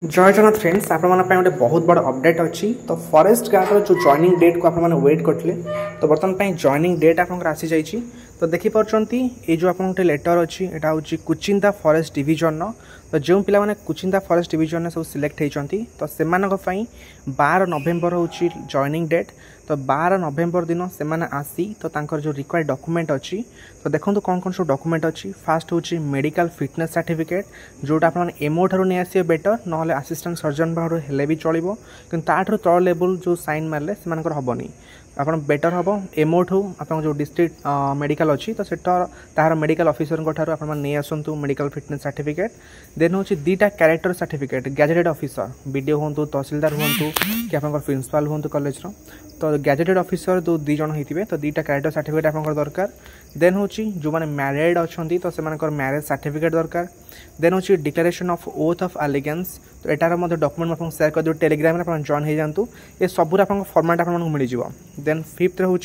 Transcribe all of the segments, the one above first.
जय जगन्नाथ फ्रेंड्स आप गोटे बहुत बड़ अपडेट अच्छी तो फॉरेस्ट गार्ड जो जॉइनिंग डेट को आप वेट करते तो बर्तमान जॉइनिंग डेट आप आसी जाइए तो देखिपुंट ये जो आप लेटर अच्छी यहाँ हूँ कुचिंदा फॉरेस्ट डिवीजन तो जो पिला माने कुचिंदा फॉरेस्ट डिवीजन सब सिलेक्ट होती तो से 12 नवेम्बर हूँ जॉइनिंग डेट तो 12 नवेम्बर दिन से आसी तो तांकर जो रिक्वायर्ड डॉक्यूमेंट अच्छी तो देखो कौन कौन सब डॉक्यूमेंट अच्छी फास्ट हूँ मेडिकल फिटनेस सर्टिफिकेट जोटा आप एमओ ठार नहीं आसवे बेटर ना असिस्टेंट सर्जन बाहर हेले भी चलो कि ताठू तल लेवल जो साइन मारे से हेनी आप बेटर हम एमओ ठू आप जो डिस्ट्रिक्ट मेडिकल अच्छी तो तार मेडिकल ऑफिसर ठार नहीं आसतु मेडिकल फिटनेस सर्टिफिकेट देन हूँ दीटा character certificate gazetted officer BDO हूँ तहसीलदार हूँ कि आप प्रिंसिपाल हूँ कॉलेज तो गैजेटेड ऑफिसर जो दी जन होते तो दीटा कैरेक्टर सर्टिफिकेट आप दरकार देन हूँ जो मैंने मैरिड अच्छा तो से मैरेज सर्टिफिकेट दरकार देन हूँ declaration of oath of allegiance तो एटार डॉक्यूमेंट आपको शेयर कर दियो टेलीग्राम में आप जॉइन हो जातु ये सबूर आप फॉर्मेट आपको मिल जाव देन फिफ्थ हूँ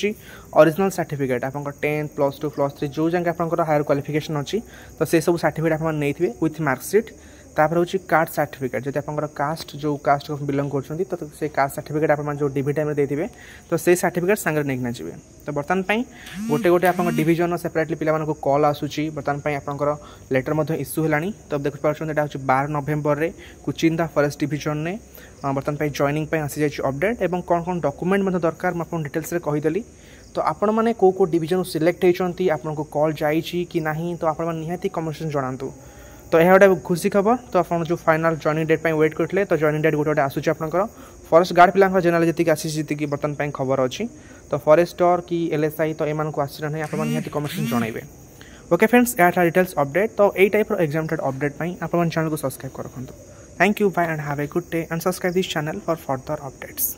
ओरिजिनल सर्टिफिकेट आप 10th +2 +3 जो जगह आप हायर क्वालिफिकेशन अच्छी तो से सब सर्टिफिकेट आप नहीं विथ मार्कशीट तापर हूँ कास्ट सर्टिफिकेट जब आप कास्ट जो कास्ट बिलंग कर तो से कास्ट सर्टिफिकेट आप जो डीवी टाइम देते तो से सर्टिफिकेट सांगे नहीं जी तो बर्तमान गोटे गोटे आप डिविजन सेपरेटली पिला कॉल आसूची बर्तमान आप लेटर इश्यू है तो देखिए यहाँ हूँ 12 नवेम्बर में कुचिंदा फॉरेस्ट डिविजन ने बर्तमान जॉइनिंग आसी जाइए अपडेट और कौन कौन डॉक्यूमेंट दरकार मुझे डिटेल्स कहीदेली तो आपण मैंने कौ डिविजन सिलेक्ट होती आपको कॉल जाइए कि नहीं तो आप निहाती कमेंट जनातु तो यह गोटे खुशी खबर तो आप जो फाइनल जॉइनिंग डेट वेट करते तो जॉइनिंग डेट गोटे आसूँ आपंकर फॉरेस्ट गार्ड पिला जनरल जी आसी जी बर्तमान खबर अच्छी तो फॉरेस्टर कि एलएसआई तो एम आसना नहीं आप निहाती कमेंट जनइबे ओके फ्रेंड्स यहाँ डिटेल्स अपडेट तो यही टाइप एग्जाम अपडेट आप चैनल को सब्सक्राइब कर रखु thank you bye and have a good day and subscribe this channel for further updates.